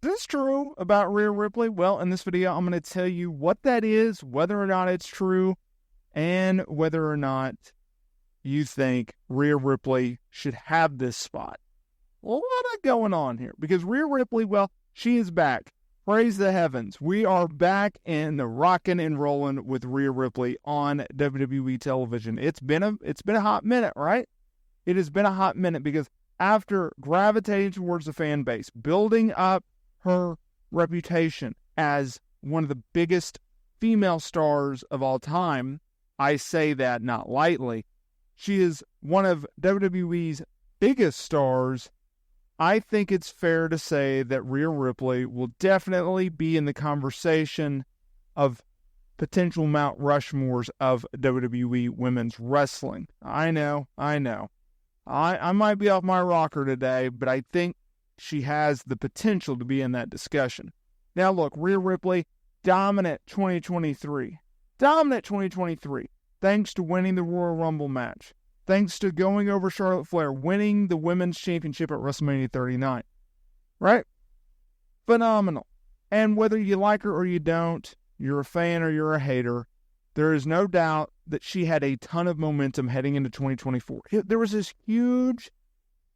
Is this true about Rhea Ripley? Well, in this video, I'm going to tell you what that is, whether or not it's true, and whether or not you think Rhea Ripley should have this spot. A lot going on here because Rhea Ripley, well, she is back. Praise the heavens. We are back in the rocking and rolling with Rhea Ripley on WWE television. It's been a hot minute, right? It has been a hot minute because after gravitating towards the fan base, building up her reputation as one of the biggest female stars of all time, I say that not lightly. She is one of WWE's biggest stars. I think it's fair to say that Rhea Ripley will definitely be in the conversation of potential Mount Rushmores of WWE women's wrestling. I know. I might be off my rocker today, but I think she has the potential to be in that discussion. Now look, Rhea Ripley, dominant 2023. Thanks to winning the Royal Rumble match. Thanks to going over Charlotte Flair, winning the Women's Championship at WrestleMania 39. Right? Phenomenal. And whether you like her or you don't, you're a fan or you're a hater, there is no doubt that she had a ton of momentum heading into 2024. There was this huge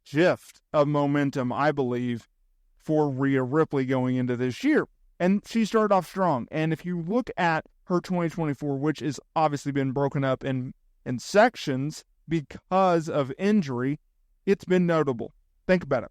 shift of momentum, I believe, for Rhea Ripley going into this year. And she started off strong. And if you look at her 2024, which has obviously been broken up in sections because of injury, it's been notable. Think about it.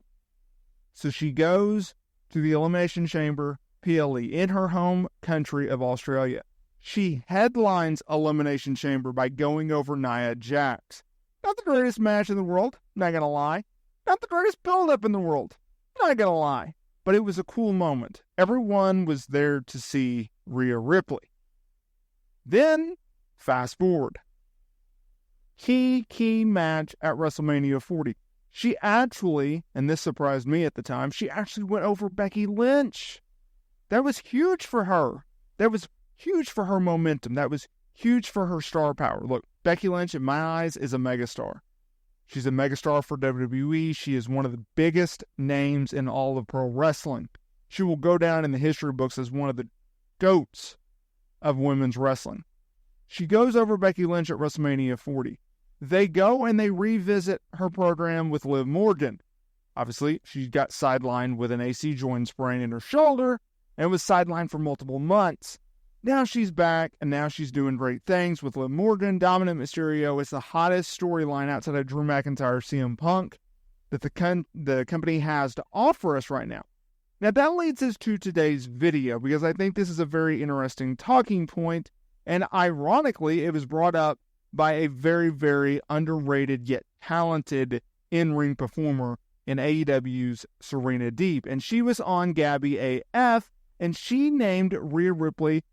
So she goes to the Elimination Chamber, PLE, in her home country of Australia. She headlines Elimination Chamber by going over Nia Jax. Not the greatest match in the world, not gonna lie. Not the greatest build-up in the world, not gonna lie. But it was a cool moment. Everyone was there to see Rhea Ripley. Then, fast forward. Key match at WrestleMania 40. She actually, and this surprised me at the time, she actually went over Becky Lynch. That was huge for her. That was huge for her momentum. That was huge for her star power. Look, Becky Lynch, in my eyes, is a megastar. She's a megastar for WWE. She is one of the biggest names in all of pro wrestling. She will go down in the history books as one of the GOATs of women's wrestling. She goes over Becky Lynch at WrestleMania 40. They go and they revisit her program with Liv Morgan. Obviously, she got sidelined with an AC joint sprain in her shoulder and was sidelined for multiple months. Now she's back, and now she's doing great things with Liv Morgan. Dominant Mysterio is the hottest storyline outside of Drew McIntyre, CM Punk, that the company has to offer us right now. Now that leads us to today's video, because I think this is a very interesting talking point, and ironically, it was brought up by a very, very underrated yet talented in-ring performer in AEW's Serena Deeb. And she was on Gabby AF, and she named Rhea Ripley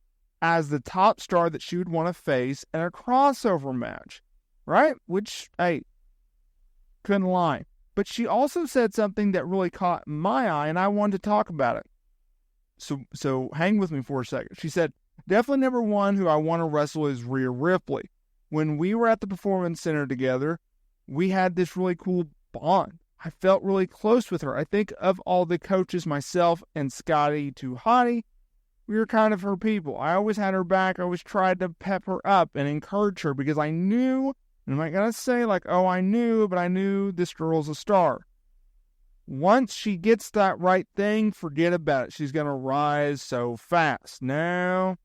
as the top star that she would want to face in a crossover match, right? Which, hey, couldn't lie. But she also said something that really caught my eye, and I wanted to talk about it. So hang with me for a second. She said, definitely number one who I want to wrestle is Rhea Ripley. When we were at the Performance Center together, we had this really cool bond. I felt really close with her. I think of all the coaches, myself and Scotty 2 Hottie, we were kind of her people. I always had her back. I always tried to pep her up and encourage her because I knew, and I'm not going to say like, oh, I knew, but I knew this girl's a star. Once she gets that right thing, forget about it. She's going to rise so fast. Now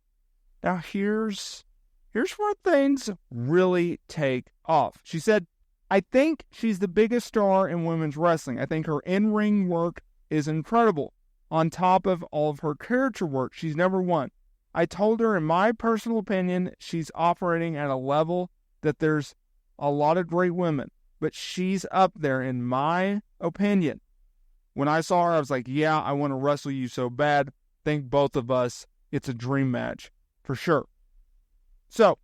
here's where things really take off. She said, I think she's the biggest star in women's wrestling. I think her in-ring work is incredible. On top of all of her character work, she's number one. I told her, in my personal opinion, she's operating at a level that there's a lot of great women, but she's up there in my opinion. When I saw her, I was like, yeah, I want to wrestle you so bad. Think both of us, it's a dream match, for sure. So,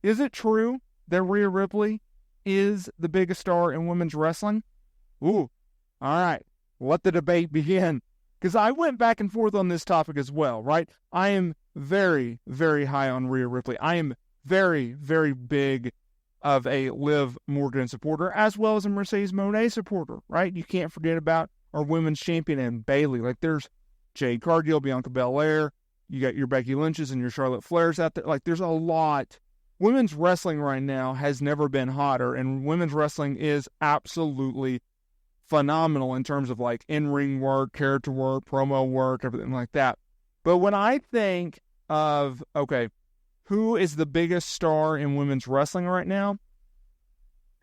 is it true that Rhea Ripley is the biggest star in women's wrestling? Ooh, all right, let the debate begin. Because I went back and forth on this topic as well, right? I am very, very high on Rhea Ripley. I am very, very big of a Liv Morgan supporter, as well as a Mercedes Moné supporter, right? You can't forget about our women's champion and Bayley. Like, there's Jade Cargill, Bianca Belair. You got your Becky Lynch's and your Charlotte Flairs out there. Like, there's a lot. Women's wrestling right now has never been hotter, and women's wrestling is absolutely phenomenal in terms of, like, in-ring work, character work, promo work, everything like that. But when I think of, okay, who is the biggest star in women's wrestling right now?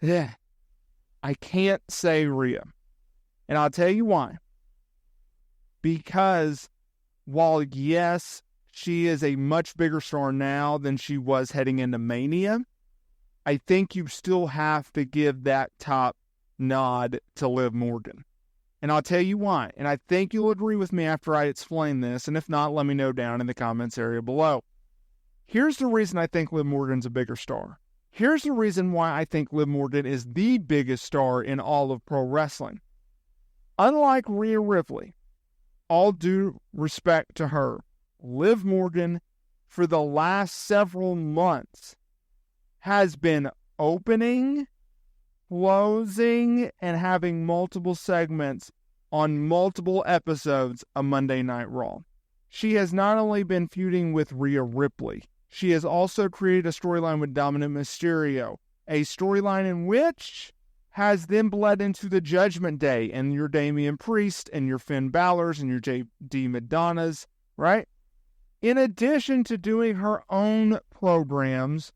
I can't say Rhea. And I'll tell you why. Because while, yes, she is a much bigger star now than she was heading into Mania, I think you still have to give that top nod to Liv Morgan. And I'll tell you why. And I think you'll agree with me after I explain this. And if not, let me know down in the comments area below. Here's the reason I think Liv Morgan's a bigger star. Here's the reason why I think Liv Morgan is the biggest star in all of pro wrestling. Unlike Rhea Ripley, all due respect to her, Liv Morgan, for the last several months, has been opening, closing, and having multiple segments on multiple episodes of Monday Night Raw. She has not only been feuding with Rhea Ripley, she has also created a storyline with Dominic Mysterio, a storyline in which has then bled into the Judgment Day and your Damian Priest and your Finn Balor's and your JD Madonna's, right? In addition to doing her own programs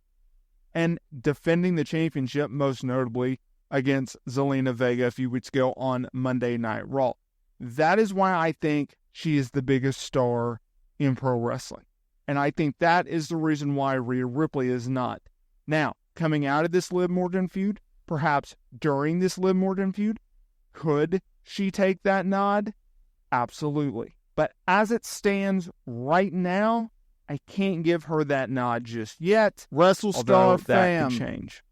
and defending the championship, most notably against Zelina Vega a few weeks ago on Monday Night Raw. That is why I think she is the biggest star in pro wrestling. And I think that is the reason why Rhea Ripley is not. Now, coming out of this Liv Morgan feud, perhaps during this Liv Morgan feud, could she take that nod? Absolutely. But as it stands right now, I can't give her that nod just yet. WrestleSTAR fam. That could change.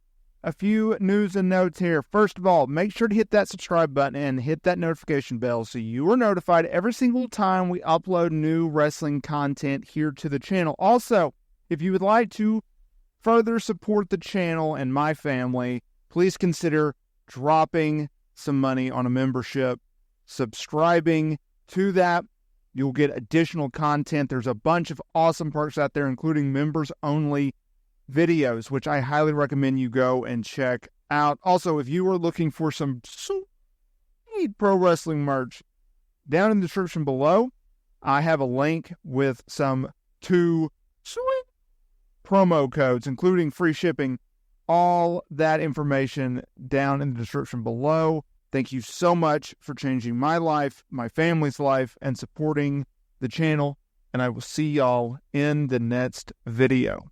A few news and notes here. First of all, make sure to hit that subscribe button and hit that notification bell so you are notified every single time we upload new wrestling content here to the channel. Also, if you would like to further support the channel and my family, please consider dropping some money on a membership, subscribing to that. You'll get additional content. There's a bunch of awesome perks out there, including members-only videos, which I highly recommend you go and check out. Also, if you are looking for some sweet pro wrestling merch, down in the description below, I have a link with some 2 sweet promo codes, including free shipping. All that information down in the description below. Thank you so much for changing my life, my family's life, and supporting the channel. And I will see y'all in the next video.